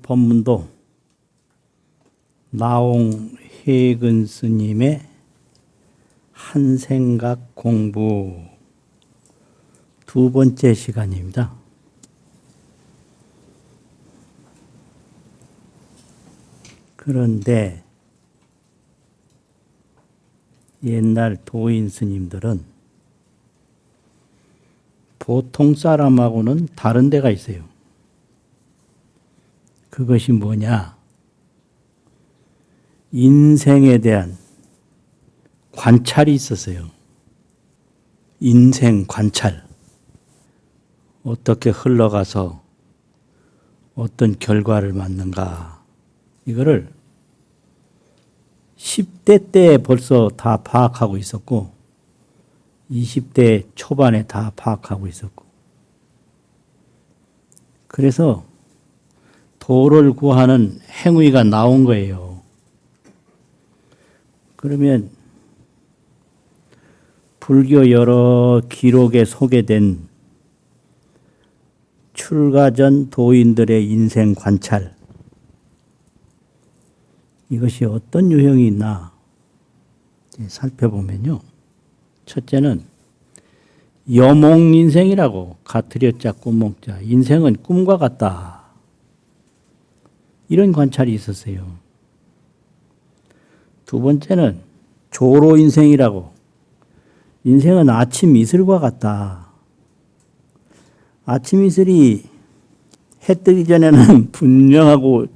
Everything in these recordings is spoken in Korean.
법문도 나홍해근 스님의 한생각 공부 두 번째 시간입니다. 그런데 옛날 도인 스님들은 보통 사람하고는 다른 데가 있어요. 그것이 뭐냐? 인생에 대한 관찰이 있었어요. 인생 관찰. 어떻게 흘러가서 어떤 결과를 맞는가. 이거를 10대 때 벌써 다 파악하고 있었고 20대 초반에 다 파악하고 있었고 그래서 도를 구하는 행위가 나온 거예요. 그러면 불교 여러 기록에 소개된 출가 전 도인들의 인생 관찰, 이것이 어떤 유형이 있나 살펴보면요. 첫째는 여몽인생이라고, 가트려자 꿈몽자, 인생은 꿈과 같다. 이런 관찰이 있었어요. 두 번째는 조로인생이라고, 인생은 아침 이슬과 같다. 아침 이슬이 해 뜨기 전에는 분명하고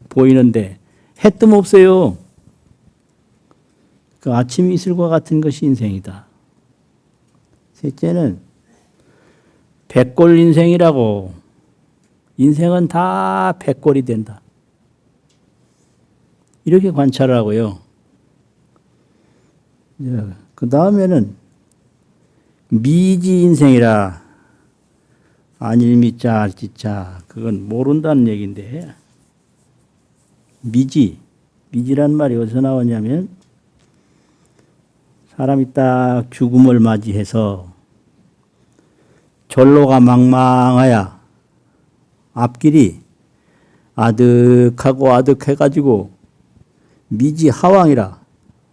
보이는데 해 뜸 없어요. 그 아침 이슬과 같은 것이 인생이다. 셋째는 백골 인생이라고, 인생은 다 백골이 된다. 이렇게 관찰을 하고요. 그 다음에는 미지 인생이라, 안일미자 알지자, 그건 모른다는 얘기인데, 미지란 말이 어디서 나오냐면, 사람이 딱 죽음을 맞이해서 절로가 망망하야 앞길이 아득하고 아득해가지고 미지 하왕이라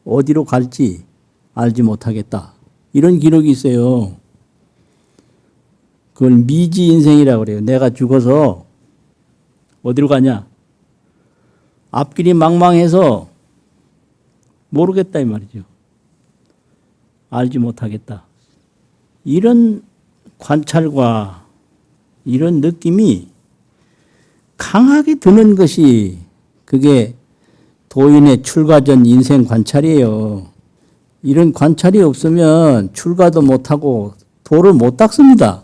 어디로 갈지 알지 못하겠다. 이런 기록이 있어요. 그걸 미지 인생이라고 그래요. 내가 죽어서 어디로 가냐? 앞길이 망망해서 모르겠다 이 말이죠. 알지 못하겠다. 이런 관찰과 이런 느낌이 강하게 드는 것이 그게 도인의 출가 전 인생 관찰이에요. 이런 관찰이 없으면 출가도 못하고 도를 못 닦습니다.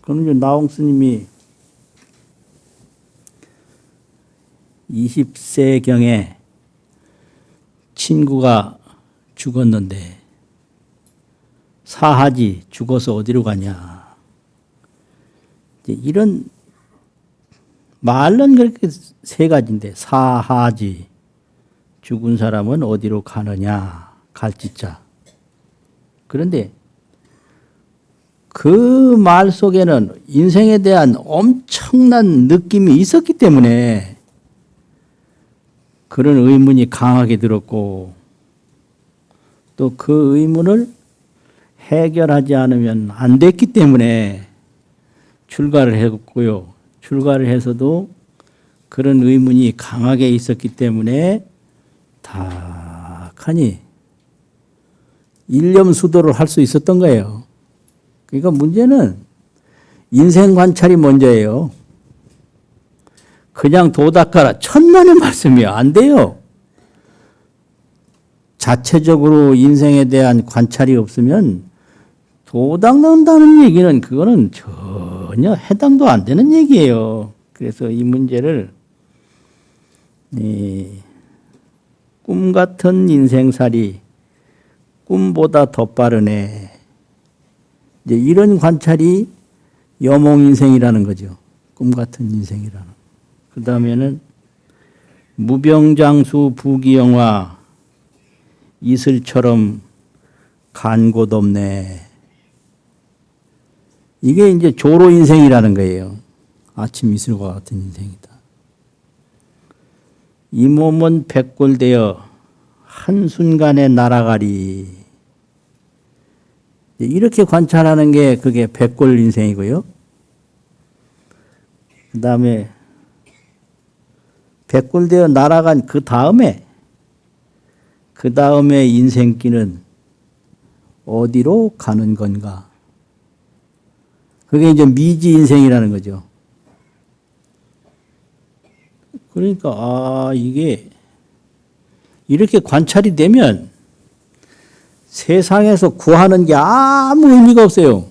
그럼 이제 나홍 스님이 20세경에 친구가 죽었는데 사하지, 죽어서 어디로 가냐. 이런 말은 그렇게 세 가지인데, 사하지, 죽은 사람은 어디로 가느냐, 갈지자. 그런데 그 말 속에는 인생에 대한 엄청난 느낌이 있었기 때문에 그런 의문이 강하게 들었고, 또 그 의문을 해결하지 않으면 안 됐기 때문에 출가를 했고요. 출가를 해서도 그런 의문이 강하게 있었기 때문에 탁하니 일념수도를 할 수 있었던 거예요. 그러니까 문제는 인생 관찰이 먼저예요. 그냥 도 닦아라, 천만의 말씀이 안 돼요. 자체적으로 인생에 대한 관찰이 없으면 도 닦는다는 얘기는 그거는 전혀 해당도 안 되는 얘기예요. 그래서 이 문제를 꿈 같은 인생살이 꿈보다 더 빠르네. 이제 이런 관찰이 여몽인생이라는 거죠. 꿈 같은 인생이라는. 그 다음에는 무병장수 부귀영화, 이슬처럼 간 곳 없네. 이게 이제 조로 인생이라는 거예요. 아침 이슬과 같은 인생이다. 이 몸은 백골되어 한순간에 날아가리. 이렇게 관찰하는 게 그게 백골 인생이고요. 그 다음에 백골되어 날아간 그 다음에 인생길은 어디로 가는 건가? 그게 이제 미지 인생이라는 거죠. 그러니까 이게 이렇게 관찰이 되면 세상에서 구하는 게 아무 의미가 없어요.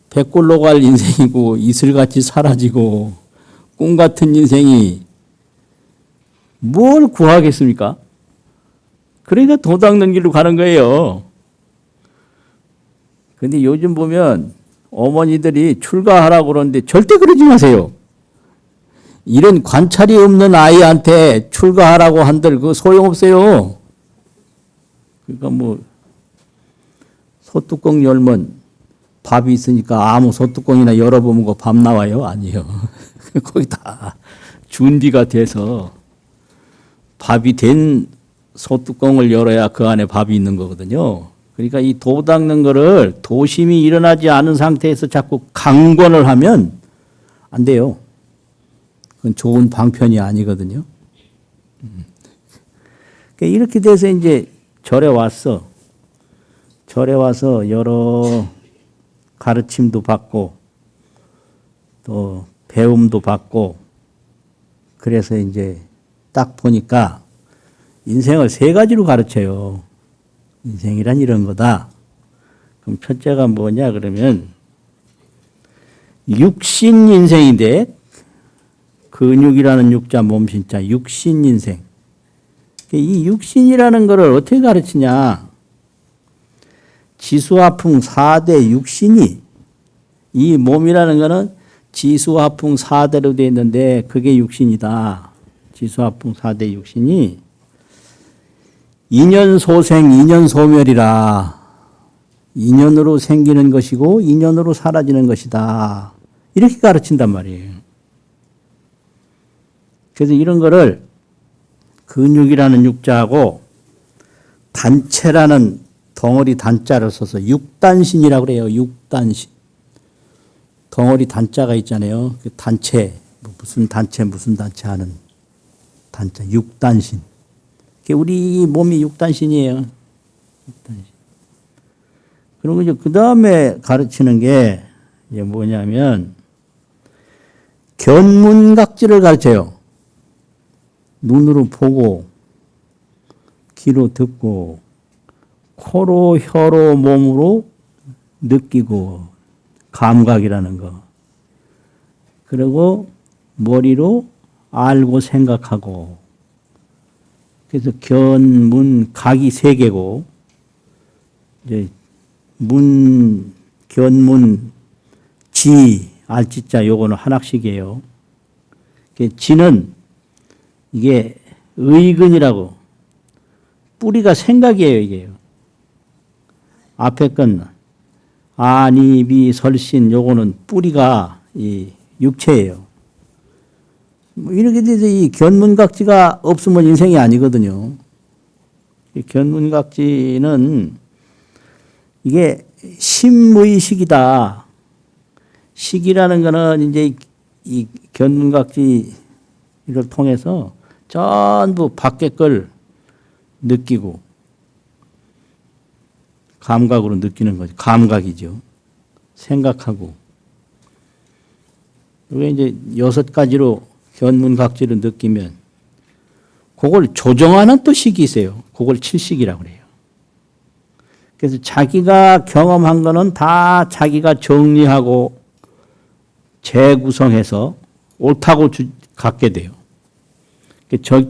백골로 갈 인생이고 이슬같이 사라지고 꿈 같은 인생이 뭘 구하겠습니까? 그러니까 도 닦는 길로 가는 거예요. 근데 요즘 보면 어머니들이 출가하라고 그러는데 절대 그러지 마세요. 이런 관찰이 없는 아이한테 출가하라고 한들 그거 소용없어요. 그러니까 뭐 소뚜껑 열면 밥이 있으니까 아무 소뚜껑이나 열어보면 그 밥 나와요? 아니에요. 거기 다 준비가 돼서 밥이 된 소뚜껑을 열어야 그 안에 밥이 있는 거거든요. 그러니까 이 도 닦는 거를 도심이 일어나지 않은 상태에서 자꾸 강권을 하면 안 돼요. 그건 좋은 방편이 아니거든요. 그러니까 이렇게 돼서 이제 절에 왔어. 절에 와서 여러 가르침도 받고 또 배움도 받고 그래서 이제 딱 보니까 인생을 세 가지로 가르쳐요. 인생이란 이런 거다. 그럼 첫째가 뭐냐 그러면 육신 인생인데 근육이라는 육자 몸신자 육신 인생. 이 육신이라는 거를 어떻게 가르치냐. 지수화풍 4대 육신이 이 몸이라는 거는 지수화풍 4대로 되어 있는데 그게 육신이다. 지수화풍 4대 육신이 인연소생, 인연소멸이라. 인연으로 생기는 것이고 인연으로 사라지는 것이다. 이렇게 가르친단 말이에요. 그래서 이런 거를 근육이라는 육자하고 단체라는 덩어리 단자를 써서 육단신이라고 그래요. 육단신. 덩어리 단자가 있잖아요. 그 단체, 무슨 단체 하는 단자, 육단신. 우리 몸이 육단신이에요. 육단신. 그리고 이제 그 다음에 가르치는 게 이제 뭐냐면 견문각지를 가르쳐요. 눈으로 보고, 귀로 듣고, 코로, 혀로, 몸으로 느끼고, 감각이라는 거. 그리고 머리로 알고 생각하고. 그래서 견, 문, 각이 세 개고, 이제 문, 견문, 지, 알지자 요거는 하나씩이에요. 지는 이게 의근이라고 뿌리가 생각이에요. 이게요. 앞에 건 아니, 비, 설신 요거는 뿌리가 이 육체예요. 뭐 이렇게 돼서 이 견문각지가 없으면 인생이 아니거든요. 이 견문각지는 이게 심의식이다. 식이라는 거는 이제 이 견문각지를 통해서 전부 밖에 걸 느끼고 감각으로 느끼는 거죠. 감각이죠. 생각하고. 이게 이제 6가지로 견문각지를 느끼면 그걸 조정하는 또 식이 있어요. 그걸 칠식이라고 그래요. 그래서 자기가 경험한 거는 다 자기가 정리하고 재구성해서 옳다고 갖게 돼요.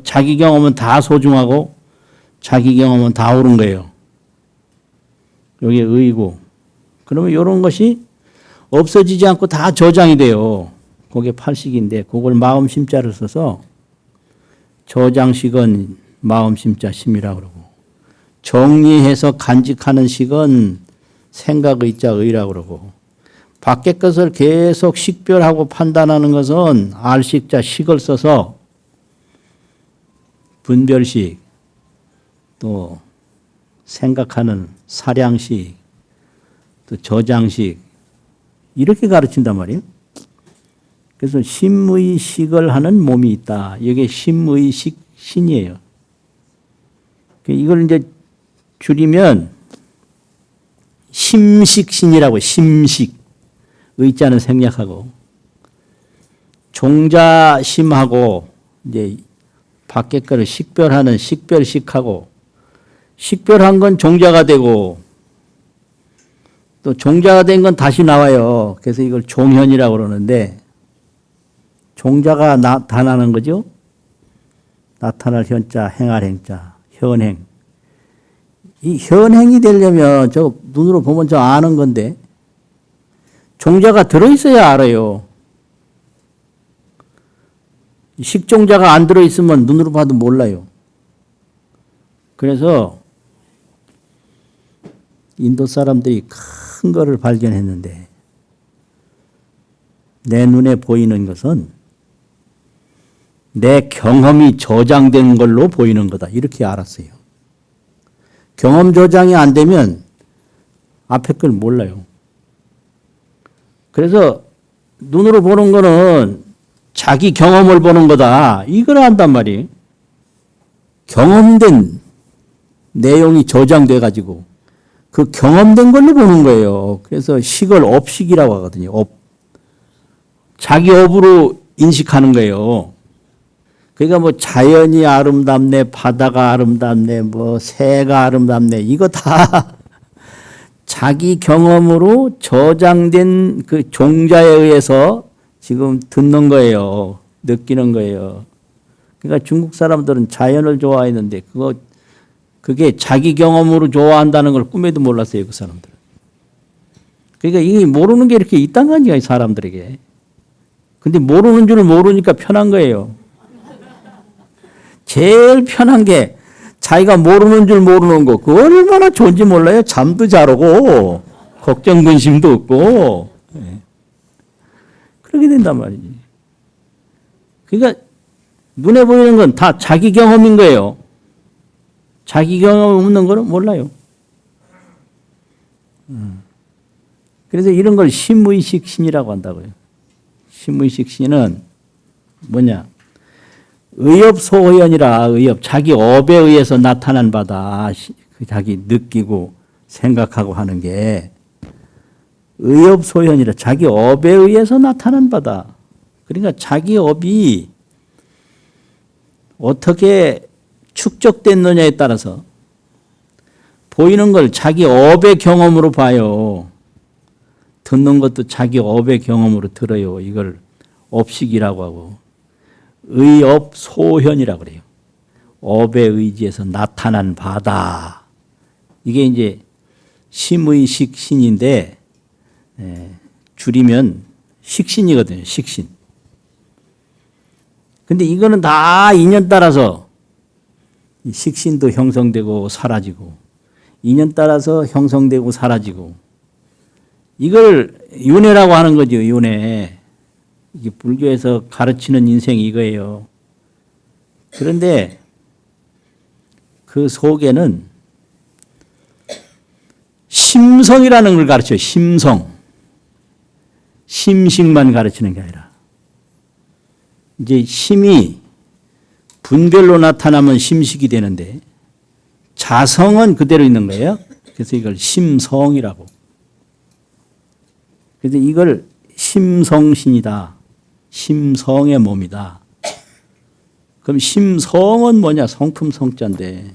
자기 경험은 다 소중하고 자기 경험은 다 옳은 거예요. 여기에 의고. 그러면 이런 것이 없어지지 않고 다 저장이 돼요. 그게 팔식인데 그걸 마음심자를 써서 저장식은 마음심자 심이라고 그러고 정리해서 간직하는 식은 생각의자 의라고 그러고 밖의 것을 계속 식별하고 판단하는 것은 알식자 식을 써서 분별식, 또 생각하는 사량식, 또 저장식 이렇게 가르친단 말이에요. 그래서 심의식을 하는 몸이 있다. 이게 심의식 신이에요. 이걸 이제 줄이면 심식신이라고. 심식. 의자는 생략하고 종자심하고 이제 밖의 거를 식별하는 식별식하고, 식별한 건 종자가 되고 또 종자가 된 건 다시 나와요. 그래서 이걸 종현이라고 그러는데, 종자가 나타나는 거죠. 나타날 현자, 행할 행자, 현행. 이 현행이 되려면 저 눈으로 보면 저 아는 건데 종자가 들어있어야 알아요. 식종자가 안 들어있으면 눈으로 봐도 몰라요. 그래서 인도 사람들이 큰 거를 발견했는데, 내 눈에 보이는 것은 내 경험이 저장된 걸로 보이는 거다. 이렇게 알았어요. 경험 저장이 안 되면 앞에 걸 몰라요. 그래서 눈으로 보는 거는 자기 경험을 보는 거다. 이걸 안단 말이에요. 경험된 내용이 저장돼 가지고 그 경험된 걸로 보는 거예요. 그래서 식을 업식이라고 하거든요. 자기 업으로 인식하는 거예요. 그러니까 뭐 자연이 아름답네, 바다가 아름답네, 뭐 새가 아름답네, 이거 다 자기 경험으로 저장된 그 종자에 의해서 지금 듣는 거예요. 느끼는 거예요. 그러니까 중국 사람들은 자연을 좋아했는데 그게 자기 경험으로 좋아한다는 걸 꿈에도 몰랐어요, 그 사람들은. 그러니까 이게 모르는 게 이렇게 있단 거 아니야, 사람들에게. 근데 모르는 줄 모르니까 편한 거예요. 제일 편한 게 자기가 모르는 줄 모르는 거, 그거 얼마나 좋은지 몰라요. 잠도 잘 오고 걱정 근심도 없고. 그렇게 된단 말이지. 그러니까 눈에 보이는 건 다 자기 경험인 거예요. 자기 경험 없는 거는 몰라요. 그래서 이런 걸 심의식신이라고 한다고요. 심의식신은 뭐냐? 의업소현이라. 의업, 자기 업에 의해서 나타난 바다. 자기 느끼고 생각하고 하는 게 의업소현이라. 자기 업에 의해서 나타난 바다. 그러니까 자기 업이 어떻게 축적됐느냐에 따라서 보이는 걸 자기 업의 경험으로 봐요. 듣는 것도 자기 업의 경험으로 들어요. 이걸 업식이라고 하고, 의업소현이라고 그래요. 업에 의지해서 나타난 바다. 이게 이제 심의식 신인데, 줄이면 식신이거든요. 식신. 근데 이거는 다 인연 따라서 식신도 형성되고 사라지고, 인연 따라서 형성되고 사라지고, 이걸 윤회라고 하는 거죠. 윤회. 이게 불교에서 가르치는 인생이 이거예요. 그런데 그 속에는 심성이라는 걸 가르쳐요. 심성. 심식만 가르치는 게 아니라. 이제 심이 분별로 나타나면 심식이 되는데 자성은 그대로 있는 거예요. 그래서 이걸 심성이라고. 그래서 이걸 심성신이다. 심성의 몸이다. 그럼 심성은 뭐냐? 성품 성자인데.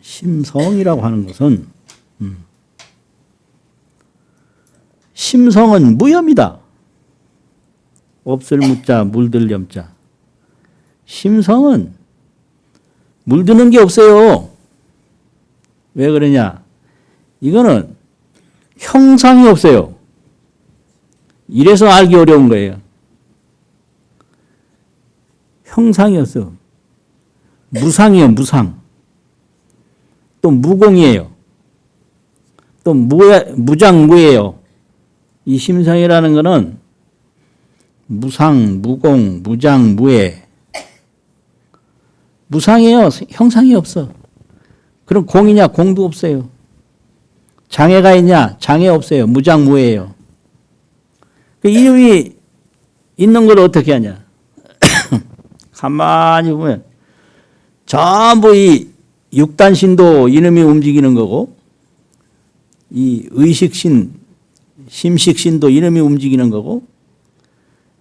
심성이라고 하는 것은 심성은 무염이다. 없을 무자, 물들 염자. 심성은 물드는 게 없어요. 왜 그러냐? 이거는 형상이 없어요. 이래서 알기 어려운 거예요. 형상이 없어. 무상이에요, 무상. 또 무공이에요. 또 무장무예요. 이 심성이라는 거는 무상, 무공, 무장무예. 무상이에요. 형상이 없어. 그럼 공이냐? 공도 없어요. 장애가 있냐? 장애 없어요. 무장무예요. 그 이놈이 있는 걸 어떻게 하냐? 가만히 보면 전부 이 육단신도 이놈이 움직이는 거고 이 의식신, 심식신도 이놈이 움직이는 거고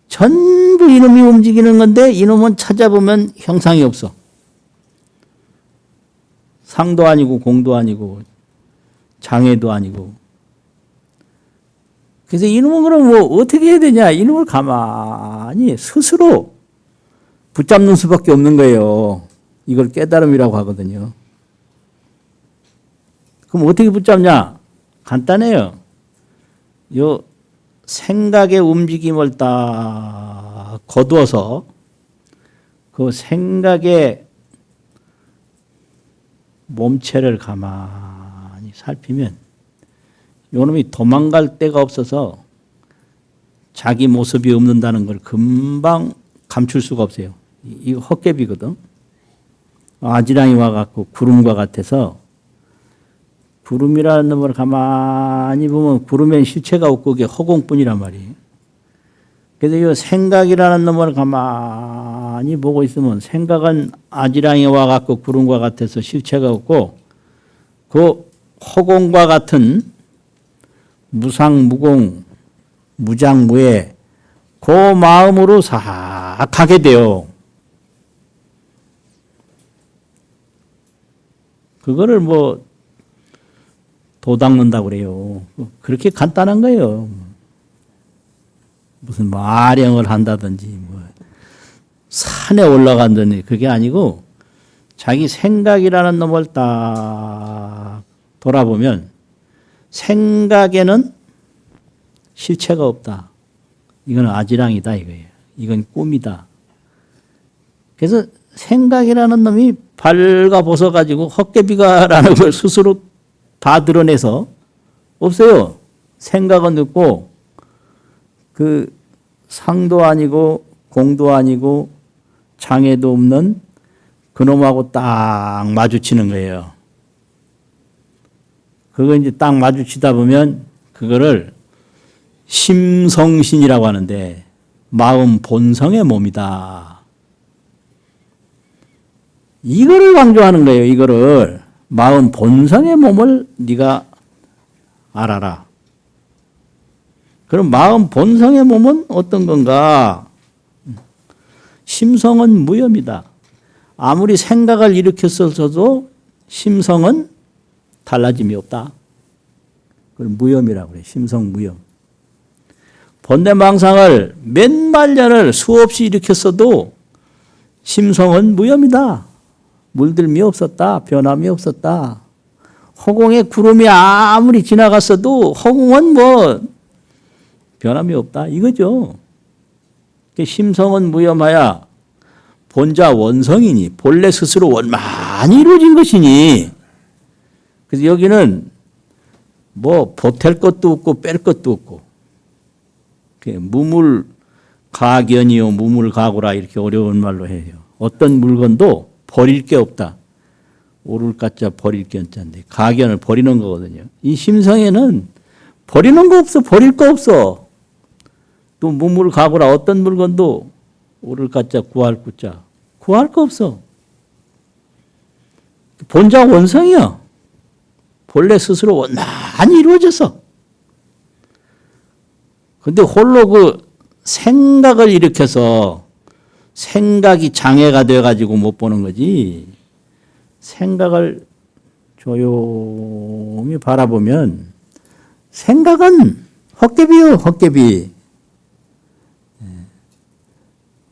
전부 이놈이 움직이는 건데 이놈은 찾아보면 형상이 없어. 상도 아니고 공도 아니고 장애도 아니고. 그래서 이놈은 그럼 뭐 어떻게 해야 되냐? 이놈을 가만히 스스로 붙잡는 수밖에 없는 거예요. 이걸 깨달음이라고 하거든요. 그럼 어떻게 붙잡냐? 간단해요. 요 생각의 움직임을 딱 거두어서 그 생각의 몸체를 가만히 살피면 요놈이 도망갈 데가 없어서 자기 모습이 없는다는 걸 금방 감출 수가 없어요. 이거 헛개비거든. 아지랑이 와갖고 구름과 같아서 구름이라는 놈을 가만히 보면 구름엔 실체가 없고 그게 허공뿐이란 말이에요. 그래서 이 생각이라는 놈을 가만히 보고 있으면 생각은 아지랑이 와갖고 구름과 같아서 실체가 없고 그 허공과 같은 무상, 무공, 무장무예 그 마음으로 싹 가게 돼요. 그거를 뭐 도닦는다고 그래요. 그렇게 간단한 거예요. 무슨 뭐 아령을 한다든지 뭐 산에 올라간다든지 그게 아니고 자기 생각이라는 놈을 딱 돌아보면 생각에는 실체가 없다. 이건 아지랑이다 이거예요. 이건 꿈이다. 그래서 생각이라는 놈이 발가 벗어가지고 헛개비가라는 걸 스스로 다 드러내서 없어요. 생각은 없고 그 상도 아니고 공도 아니고 장애도 없는 그놈하고 딱 마주치는 거예요. 그거 이제 딱 마주치다 보면 그거를 심성신이라고 하는데 마음 본성의 몸이다. 이거를 강조하는 거예요. 이거를 마음 본성의 몸을 네가 알아라. 그럼 마음 본성의 몸은 어떤 건가? 심성은 무염이다. 아무리 생각을 일으켰어도 심성은 달라짐이 없다. 그걸 무염이라고 그래요. 심성 무염. 번뇌망상을 몇만 년을 수없이 일으켰어도 심성은 무염이다. 물들미 없었다. 변함이 없었다. 허공에 구름이 아무리 지나갔어도 허공은 뭐 변함이 없다. 이거죠. 심성은 무염하야 본자 원성이니 본래 스스로 원만히 이루어진 것이니. 그래서 여기는 뭐 보탤 것도 없고 뺄 것도 없고 무물가견이요 무물가고라 이렇게 어려운 말로 해요. 어떤 물건도 버릴 게 없다. 오를 가짜 버릴 게 없자인데 가견을 버리는 거거든요. 이 심성에는 버리는 거 없어. 버릴 거 없어. 또 무물가고라 어떤 물건도 오를 가짜 구할 구자 구할 거 없어. 본자 원성이야. 본래 스스로 원만히 이루어져서. 근데 홀로 그 생각을 일으켜서 생각이 장애가 돼가지고 못 보는 거지. 생각을 조용히 바라보면 생각은 헛개비요, 헛개비.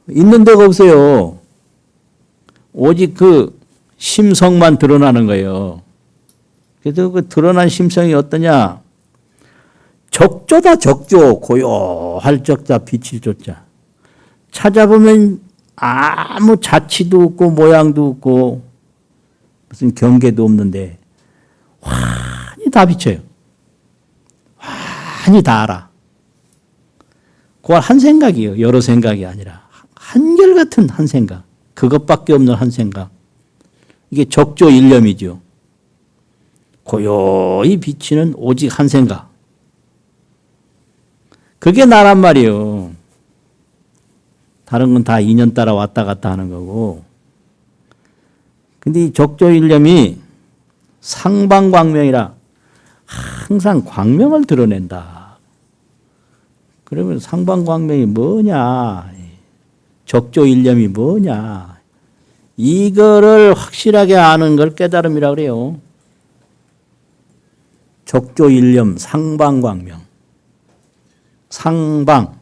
있는 데가 없어요. 오직 그 심성만 드러나는 거예요. 그래서 그 드러난 심성이 어떠냐? 적조다, 적조. 고요할 적자, 빛일 조자. 찾아보면 아무 자취도 없고 모양도 없고 무슨 경계도 없는데 환히 다 비쳐요. 많이 다 알아. 그건 한 생각이에요. 여러 생각이 아니라. 한결같은 한 생각. 그것밖에 없는 한 생각. 이게 적조일념이죠. 고요히 비치는 오직 한 생각. 그게 나란 말이에요. 다른 건 다 인연 따라 왔다 갔다 하는 거고. 근데 이 적조일념이 상방광명이라 항상 광명을 드러낸다. 그러면 상방광명이 뭐냐? 적조일념이 뭐냐? 이거를 확실하게 아는 걸 깨달음이라고 그래요. 적조일념 상방광명. 상방,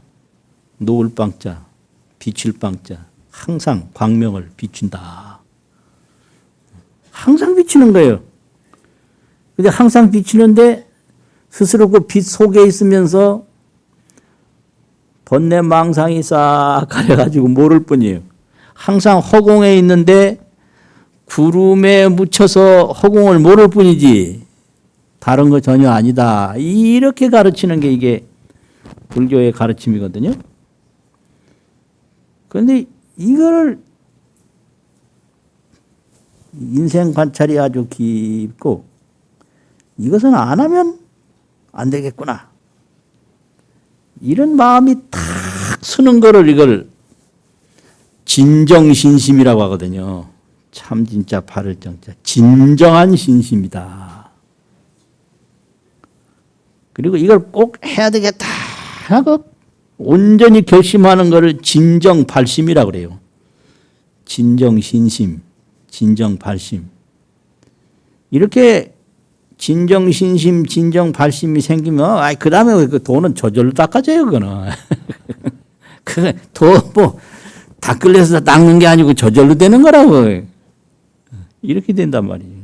놓을 방자, 비칠 방자. 항상 광명을 비춘다. 항상 비치는 거예요. 근데 항상 비치는데 스스로 그 빛 속에 있으면서 번뇌 망상이 싹 가려가지고 모를 뿐이에요. 항상 허공에 있는데 구름에 묻혀서 허공을 모를 뿐이지 다른 거 전혀 아니다. 이렇게 가르치는 게 이게 불교의 가르침이거든요. 그런데 이거를 인생 관찰이 아주 깊고 이것은 안 하면 안 되겠구나. 이런 마음이 탁 서는 거를 이걸 진정신심이라고 하거든요. 참 진짜 바를 정자. 진정한 신심이다. 그리고 이걸 꼭 해야 되겠다 하고 온전히 결심하는 것을 진정발심이라고 그래요. 진정신심, 진정발심. 이렇게 진정신심, 진정발심이 생기면 그 다음에 그 돈은 저절로 닦아져요. 그거는. 뭐 닦으려서 닦는 게 아니고 저절로 되는 거라고. 이렇게 된단 말이에요.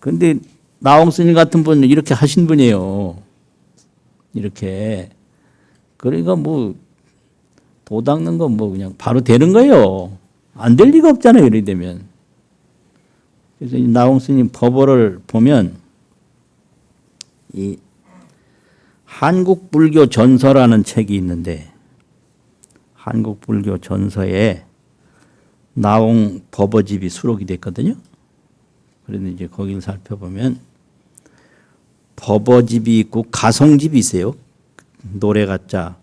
그런데 나홍 스님 같은 분은 이렇게 하신 분이에요. 이렇게. 그러니까 뭐 도 닦는 건 뭐 그냥 바로 되는 거예요. 안 될 리가 없잖아요. 이렇게 되면. 그래서 이 나홍 스님 법어를 보면 이 한국불교 전서라는 책이 있는데 한국불교 전서에 나홍 법어집이 수록이 됐거든요. 그런데 이제 거기를 살펴보면 법어집이 있고 가송집이 있어요. 노래 가짜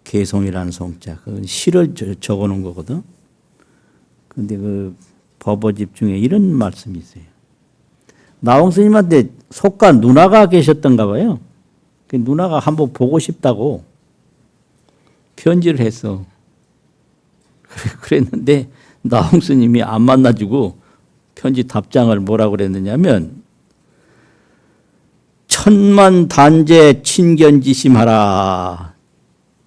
개송이라는 송자. 그건 시를 적어 놓은 거거든. 근데 그 법어집 중에 이런 말씀이 있어요. 나홍 스님한테 속가 누나가 계셨던가 봐요. 그 누나가 한번 보고 싶다고 편지를 했어. 그랬는데 나홍 스님이 안 만나주고 편지 답장을 뭐라고 그랬느냐면 천만 단제 친견지심하라.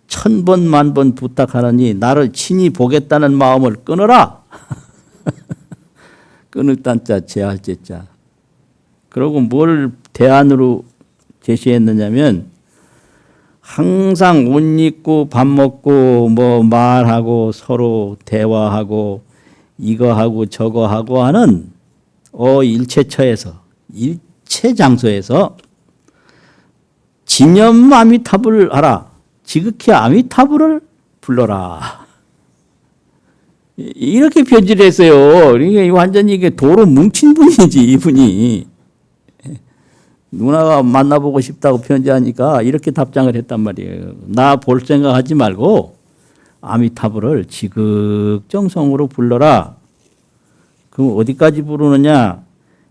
1000번 만번 부탁하느니 나를 친히 보겠다는 마음을 끊어라. 끊을 단자 제할 제자. 그리고 뭘 대안으로 제시했느냐면 항상 옷 입고 밥 먹고 뭐 말하고 서로 대화하고 이거 하고 저거 하고 하는 일체처에서 일체 장소에서 진념 아미타불 하라. 지극히 아미타불을 불러라. 이렇게 편지를 했어요. 그러니까 완전히 이게 도로 뭉친 분이지, 이분이. 누나가 만나보고 싶다고 편지하니까 이렇게 답장을 했단 말이에요. 나 볼 생각하지 말고 아미타불을 지극정성으로 불러라. 그럼 어디까지 부르느냐?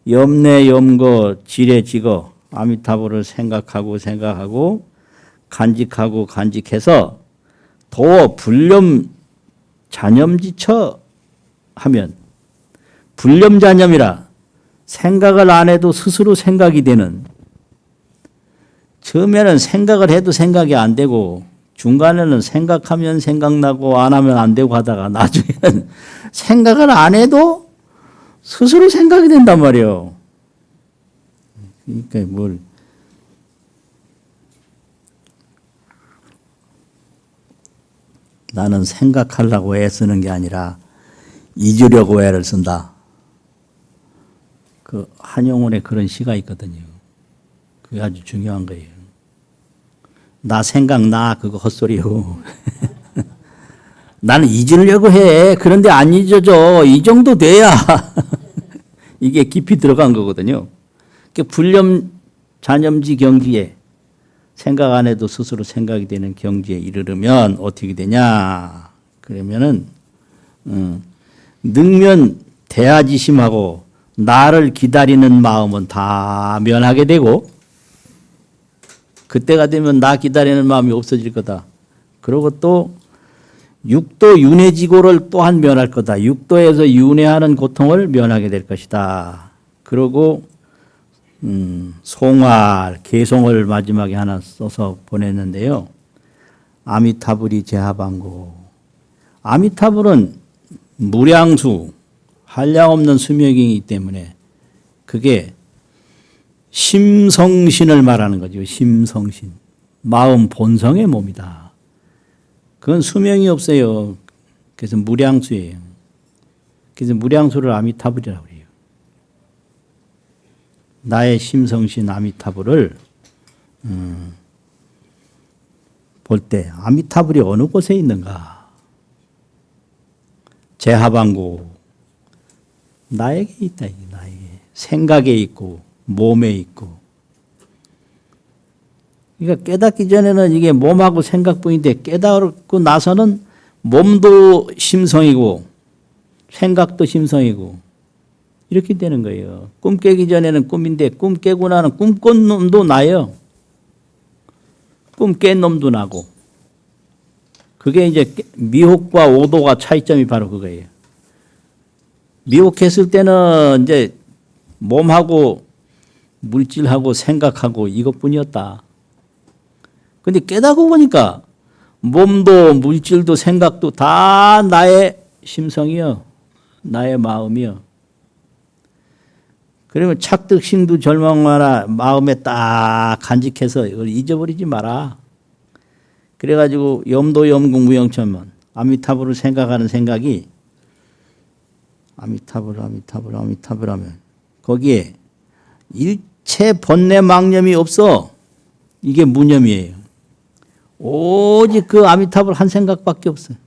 염내 염거 지레 지거 아미타불을 생각하고 간직하고 간직해서 도 불념 잔염지처 하면 불념잔염이라 생각을 안 해도 스스로 생각이 되는 처음에는 생각을 해도 생각이 안 되고 중간에는 생각하면 생각나고 안 하면 안 되고 하다가 나중에는 생각을 안 해도 스스로 생각이 된단 말이에요. 그러니까 나는 생각하려고 애쓰는 게 아니라 잊으려고 애를 쓴다. 그 한용운의 그런 시가 있거든요. 그게 아주 중요한 거예요. 나 생각나 그거 헛소리요. 나는 잊으려고 해. 그런데 안 잊어져. 이 정도 돼야 이게 깊이 들어간 거거든요. 불념 잔염지 경지에 생각 안 해도 스스로 생각이 되는 경지에 이르르면 어떻게 되냐? 그러면은 능면 대하지심하고 나를 기다리는 마음은 다 면하게 되고 그때가 되면 나 기다리는 마음이 없어질 거다. 그리고 또 육도 윤회지고를 또한 면할 거다. 육도에서 윤회하는 고통을 면하게 될 것이다. 그리고 송활, 개송을 마지막에 하나 써서 보냈는데요. 아미타불이 제하방고. 아미타불은 무량수, 한량없는 수명이기 때문에 그게 심성신을 말하는 거죠. 심성신. 마음 본성의 몸이다. 그건 수명이 없어요. 그래서 무량수예요. 그래서 무량수를 아미타불이라고 해요. 나의 심성신 아미타불을 볼 때 아미타불이 어느 곳에 있는가? 제하방고. 나에게 있다. 나에게. 생각에 있고 몸에 있고. 그러니까 깨닫기 전에는 이게 몸하고 생각뿐인데 깨닫고 나서는 몸도 심성이고 생각도 심성이고 이렇게 되는 거예요. 꿈 깨기 전에는 꿈인데 꿈 깨고 나는 꿈 꾼 놈도 나요. 꿈 깬 놈도 나고. 그게 이제 미혹과 오도가 차이점이 바로 그거예요. 미혹했을 때는 이제 몸하고 물질하고 생각하고 이것뿐이었다. 근데 깨닫고 보니까 몸도 물질도 생각도 다 나의 심성이요. 나의 마음이요. 그러면 착득, 심두, 절망 마라. 마음에 딱 간직해서 이걸 잊어버리지 마라. 그래가지고 염도, 염궁, 무영천만 아미타불을 생각하는 생각이 아미타불, 아미타불, 아미타불 하면 거기에 일체 번뇌 망념이 없어. 이게 무념이에요. 오직 그 아미타불 한 생각밖에 없어요.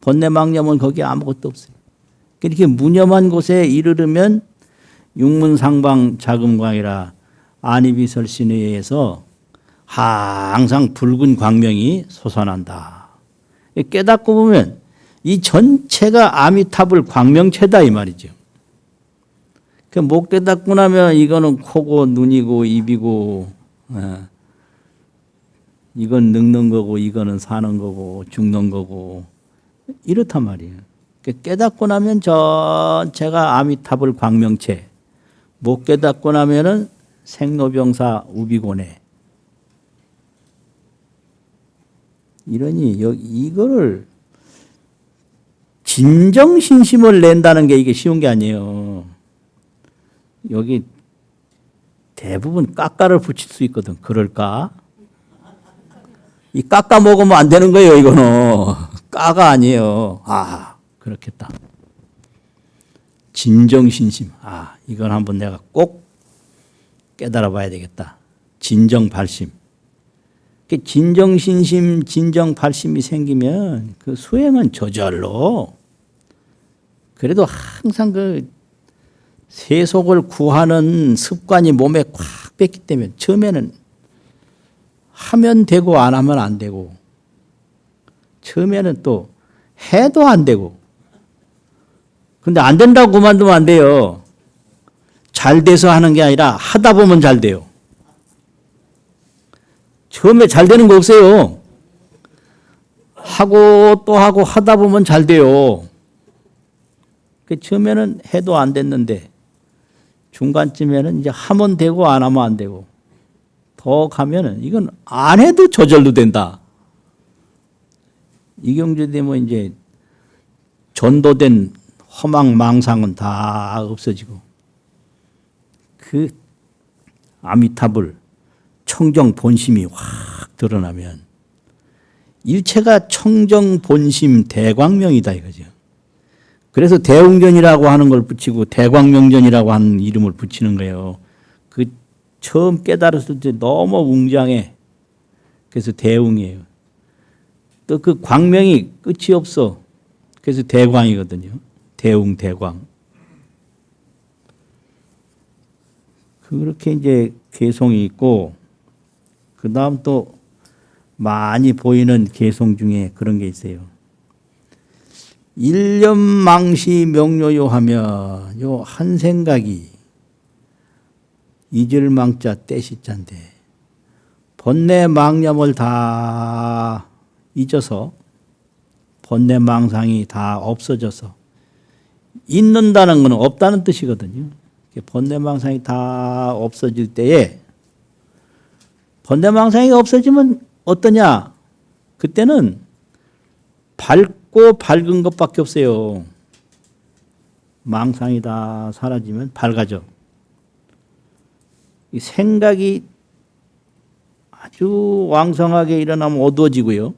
번뇌 망념은 거기에 아무것도 없어요. 이렇게 무념한 곳에 이르르면 육문상방 자금광이라 안이비설신에 의해서 항상 붉은 광명이 솟아난다. 깨닫고 보면 이 전체가 아미타불 광명체다 이 말이죠. 못 깨닫고 나면 이거는 코고 눈이고 입이고 이건 늙는 거고 이거는 사는 거고 죽는 거고 이렇단 말이에요. 깨닫고 나면 전체가 아미타불 광명체. 못 깨닫고 나면은 생로병사 우비고네. 이러니 이거를 진정신심을 낸다는 게 이게 쉬운 게 아니에요. 여기 대부분 까까를 붙일 수 있거든. 그럴까? 이 까까 먹으면 안 되는 거예요. 이거는 까가 아니에요. 아, 그렇겠다. 진정신심. 아, 이건 한번 내가 꼭 깨달아 봐야 되겠다. 진정발심. 진정신심, 진정발심이 생기면 그 수행은 저절로 그래도 항상 그 세속을 구하는 습관이 몸에 꽉 뺐기 때문에 처음에는 하면 되고 안 하면 안 되고 처음에는 또 해도 안 되고 근데 안 된다고 그만두면 안 돼요. 잘 돼서 하는 게 아니라 하다 보면 잘 돼요. 처음에 잘 되는 거 없어요. 하고 또 하고 하다 보면 잘 돼요. 처음에는 해도 안 됐는데 중간쯤에는 이제 하면 되고 안 하면 안 되고 더 가면은 이건 안 해도 저절로 된다. 이 경제 되면 이제 전도된 허망 망상은 다 없어지고 그 아미타불 청정 본심이 확 드러나면 일체가 청정 본심 대광명이다 이거죠. 그래서 대웅전이라고 하는 걸 붙이고 대광명전이라고 하는 이름을 붙이는 거예요. 그 처음 깨달았을 때 너무 웅장해. 그래서 대웅이에요. 또 그 광명이 끝이 없어. 그래서 대광이거든요. 대웅, 대광. 그렇게 이제 개송이 있고, 그 다음 또 많이 보이는 개송 중에 그런 게 있어요. 일념망시 명료요 하면 요 한 생각이 이절망자 떼시자인데 번뇌 망념을 다 잊어서 번뇌 망상이 다 없어져서 잊는다는 것은 없다는 뜻이거든요. 번뇌 망상이 다 없어질 때에 번뇌 망상이 없어지면 어떠냐? 그때는 밝고 밝은 것밖에 없어요. 망상이 다 사라지면 밝아져. 이 생각이 아주 왕성하게 일어나면 어두워지고요.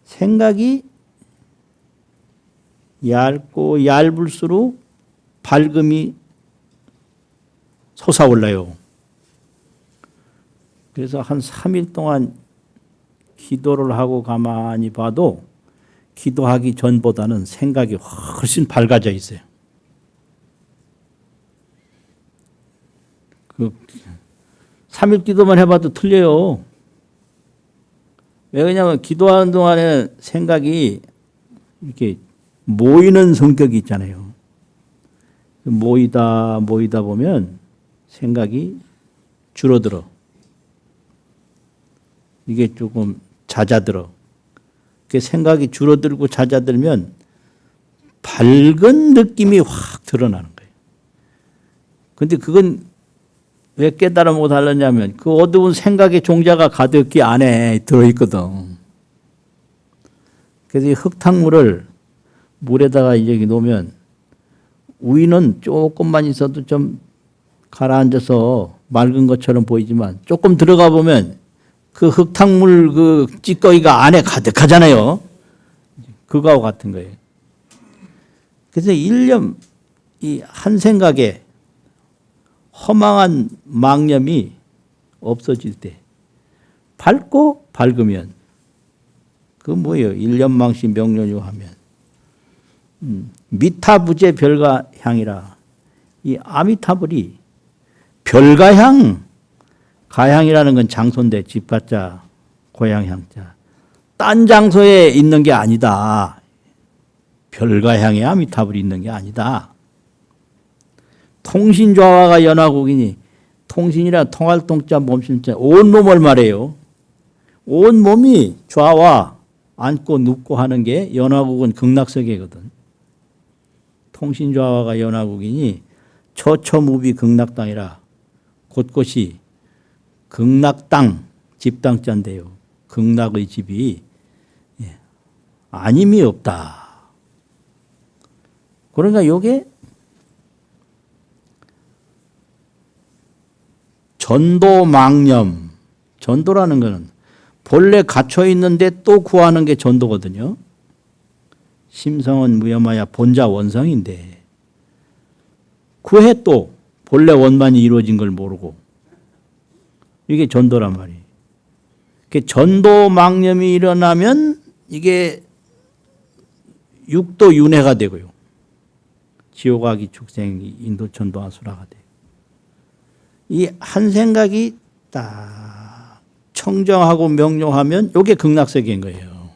생각이 얇고 얇을수록 밝음이 솟아올라요. 그래서 한 3일 동안 기도를 하고 가만히 봐도 기도하기 전보다는 생각이 훨씬 밝아져 있어요. 그 3일 기도만 해봐도 틀려요. 왜냐하면 기도하는 동안에 생각이 이렇게 모이는 성격이 있잖아요. 모이다 보면 생각이 줄어들어. 이게 조금 잦아들어. 그 생각이 줄어들고 잦아들면 밝은 느낌이 확 드러나는 거예요. 그런데 그건 왜 깨달아 못 하려냐면 그 어두운 생각의 종자가 가득히 안에 들어있거든. 그래서 이 흙탕물을 물에다가 이렇게 놓으면 위는 조금만 있어도 좀 가라앉아서 맑은 것처럼 보이지만 조금 들어가 보면 그 흙탕물 그 찌꺼기가 안에 가득하잖아요. 그거하고 같은 거예요. 그래서 일념, 이 한 생각에 허망한 망념이 없어질 때 밝고 밝으면 그 뭐예요? 일념망시 명료요 하면 미타부재 별가향이라. 이 아미타불이 별가향, 가향이라는 건 장소인데 집가자 고향향자 딴 장소에 있는 게 아니다. 별가향에 아미타불이 있는 게 아니다. 통신좌화가 연화국이니 통신이라 통할 통자 몸심자 온몸을 말해요. 온몸이 좌와 앉고 눕고 하는 게 연화국은 극락세계거든. 통신좌화가 연화국이니 처처무비 극락땅이라 곳곳이 극락땅 집땅자인데요. 극락의 집이 아님이 없다. 그러니까 이게 전도망념, 전도라는 것은 본래 갇혀 있는데 또 구하는 게 전도거든요. 심성은 무염하야 본자 원성인데 구해 또 본래 원만이 이루어진 걸 모르고 이게 전도란 말이에요. 전도망념이 일어나면 이게 육도 윤회가 되고요. 지옥아기 축생 인도천도아수라가 돼요. 이 한 생각이 딱 청정하고 명료하면 이게 극락세계인 거예요.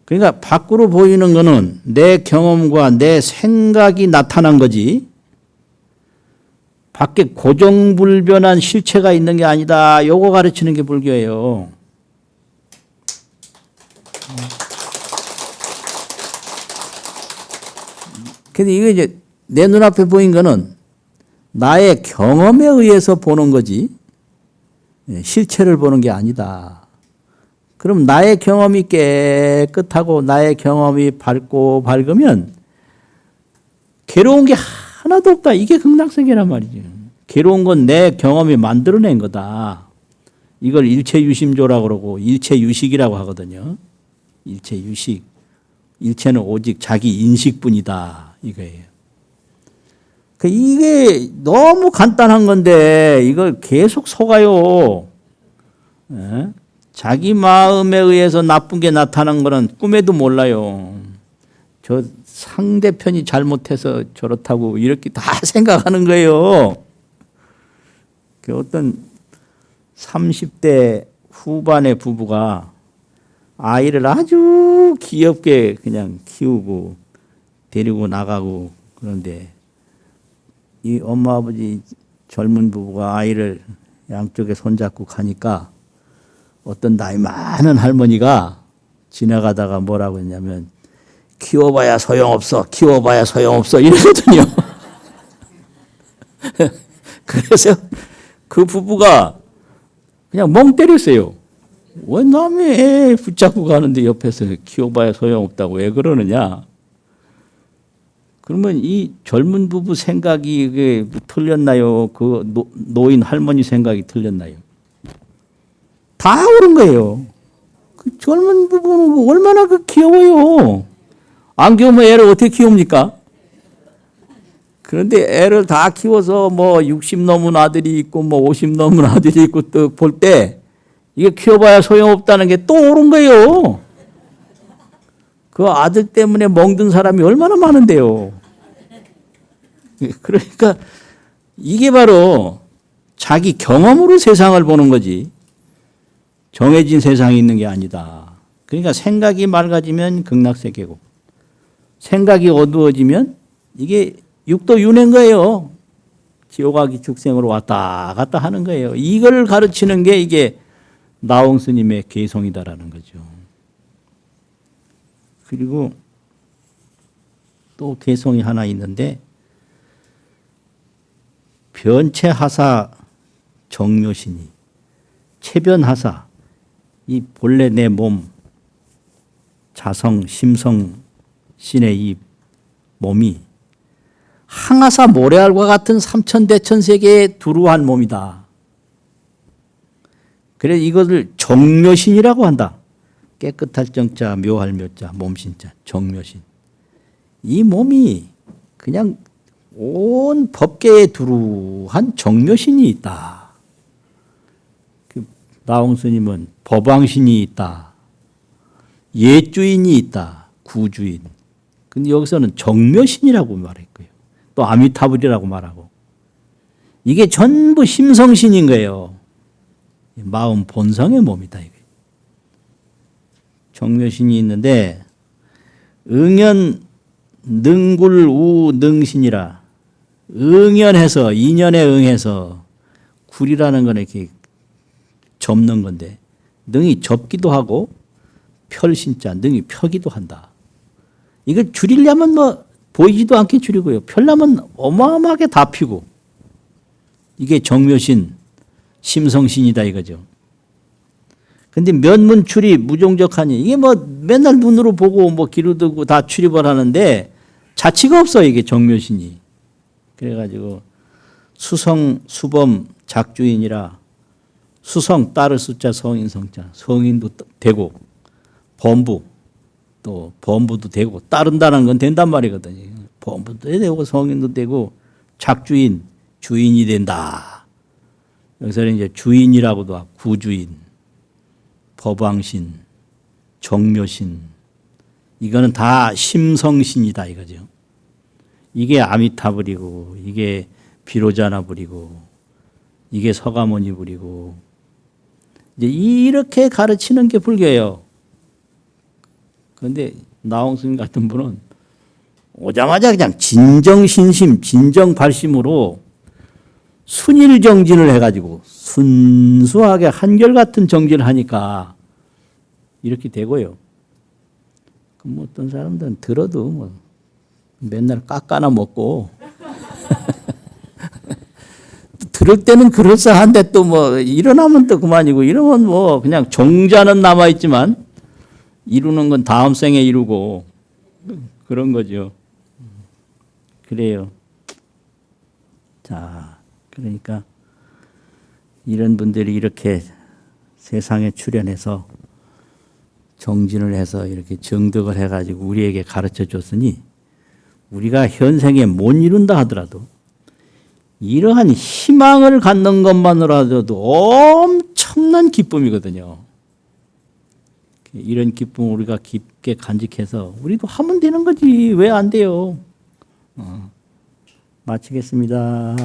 그러니까 밖으로 보이는 거는 내 경험과 내 생각이 나타난 거지 밖에 고정불변한 실체가 있는 게 아니다. 요거 가르치는 게 불교예요. 근데 이게 이제 내 눈앞에 보인 거는 나의 경험에 의해서 보는 거지 실체를 보는 게 아니다. 그럼 나의 경험이 깨끗하고 나의 경험이 밝고 밝으면 괴로운 게 하나도 없다. 이게 극락세계란 말이죠. 괴로운 건 내 경험이 만들어낸 거다. 이걸 일체유심조라고 그러고 일체유식이라고 하거든요. 일체유식. 일체는 오직 자기 인식뿐이다. 이거예요. 이게 너무 간단한 건데 이걸 계속 속아요. 예? 자기 마음에 의해서 나쁜 게 나타난 거는 꿈에도 몰라요. 저 상대편이 잘못해서 저렇다고 이렇게 다 생각하는 거예요. 어떤 30대 후반의 부부가 아이를 아주 귀엽게 그냥 키우고 데리고 나가고 그런데 이 엄마 아버지 젊은 부부가 아이를 양쪽에 손잡고 가니까 어떤 나이 많은 할머니가 지나가다가 뭐라고 했냐면 키워봐야 소용없어, 키워봐야 소용없어 이러거든요. 그래서 그 부부가 그냥 멍 때렸어요. 왜 남의 애 붙잡고 가는데 옆에서 키워봐야 소용없다고 왜 그러느냐. 그러면 이 젊은 부부 생각이 이게 틀렸나요? 그 노인 할머니 생각이 틀렸나요? 다 옳은 거예요. 그 젊은 부부는 얼마나 귀여워요. 안 키우면 애를 어떻게 키웁니까? 그런데 애를 다 키워서 뭐 60 넘은 아들이 있고 뭐 50 넘은 아들이 있고 또 볼 때 이게 키워봐야 소용없다는 게 또 옳은 거예요. 그 아들 때문에 멍든 사람이 얼마나 많은데요. 그러니까 이게 바로 자기 경험으로 세상을 보는 거지 정해진 세상이 있는 게 아니다. 그러니까 생각이 맑아지면 극락세계고 생각이 어두워지면 이게 육도윤회인 거예요. 지옥하기 축생으로 왔다 갔다 하는 거예요. 이걸 가르치는 게 이게 나홍 스님의 개성이다라는 거죠. 그리고 또 개성이 하나 있는데 변체하사 정묘신이 체변하사 이 본래 내 몸 자성 심성 신의 이 몸이 항아사 모래알과 같은 삼천대천 세계에 두루한 몸이다. 그래서 이것을 정묘신이라고 한다. 깨끗할 정자, 묘할 묘자, 몸신자, 정묘신. 이 몸이 그냥 온 법계에 두루한 정묘신이 있다. 나홍 스님은 법왕신이 있다. 예주인이 있다. 구주인. 근데 여기서는 정묘신이라고 말했고요. 또 아미타불이라고 말하고. 이게 전부 심성신인 거예요. 마음 본성의 몸이다. 이게. 정묘신이 있는데 응연 능굴우 능신이라 응연해서 인연에 응해서 굴이라는 건 이렇게 접는 건데 능이 접기도 하고 펼신자 능이 펴기도 한다. 이걸 줄이려면 뭐 보이지도 않게 줄이고요. 펴려면 어마어마하게 다 피고 이게 정묘신 심성신이다 이거죠. 근데 면문 출입 무종적하니 이게 뭐 맨날 눈으로 보고 뭐 기르고 다 출입을 하는데 자치가 없어 이게 정묘신이. 그래가지고 수성 수범 작주인이라 수성 따를 숫자 성인 성자 성인도 되고 범부 또 범부도 되고 따른다는 건 된단 말이거든요. 범부도 되고 성인도 되고 작주인 주인이 된다. 여기서는 이제 주인이라고도 하고 구주인 법왕신 정묘신 이거는 다 심성신이다 이거죠. 이게 아미타불이고 이게 비로자나불이고 이게 서가모니불이고 이제 이렇게 가르치는 게 불교예요. 그런데 나홍 스님 같은 분은 오자마자 그냥 진정신심 진정발심으로 순일정진을 해가지고 순수하게 한결같은 정진을 하니까 이렇게 되고요. 뭐 어떤 사람들은 들어도 뭐 맨날 깎아나 먹고 들을 때는 그럴싸한데 또 뭐 일어나면 또 그만이고 이러면 뭐 그냥 종자는 남아있지만 이루는 건 다음 생에 이루고 그런 거죠. 그래요. 자, 그러니까 이런 분들이 이렇게 세상에 출연해서 정진을 해서 이렇게 정득을 해가지고 우리에게 가르쳐 줬으니 우리가 현생에 못 이룬다 하더라도 이러한 희망을 갖는 것만으로도 엄청난 기쁨이거든요. 이런 기쁨을 우리가 깊게 간직해서 우리도 하면 되는 거지 왜 안 돼요? 마치겠습니다.